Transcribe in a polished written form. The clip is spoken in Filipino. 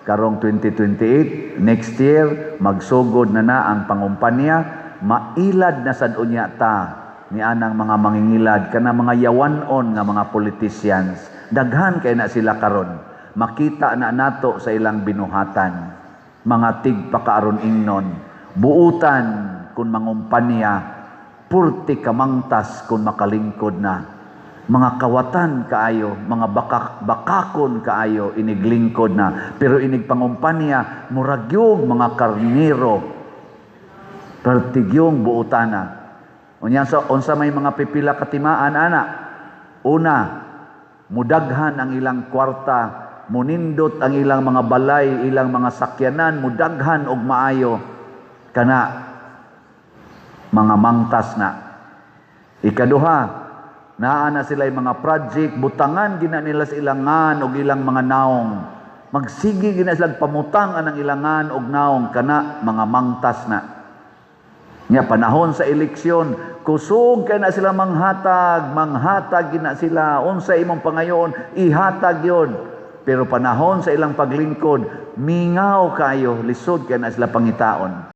karong 2028, next year, magsugod na ang pangumpanya, mailad na sad unya ta ni anang mga mangingilad, kana mga yawanon nga mga politicians. Daghan kay na sila karon. Makita na nato sa ilang binuhatan. Mga tigpakaaron ingnon, buutan kung mangumpanya, purti kamangtas kung makalingkod na. Mga kawatan kaayo, mga bakakon kaayo, iniglingkod na. Pero inig pangumpanya, muragyog mga karniro, pertigyong buutana. Unsa may mga pipila katimaan, ana. Una, mudaghan ang ilang kwarta, munindot ang ilang mga balay, ilang mga sakyanan, mudaghan og maayo. Kana, mga mangtas na. Ikaduha, naa na sila mga project, butangan gina nila sa ilangan o ilang mga naong. Magsigi gina sila pamutang ang ilangan o naong, kana mga mangtas na. Nga panahon sa eleksyon, kusog kay na sila manghatag gina sila, unsa imong pangayon, ihatag yon. Pero panahon sa ilang paglingkod, mingaw kayo, lisod kay na sila pangitaon.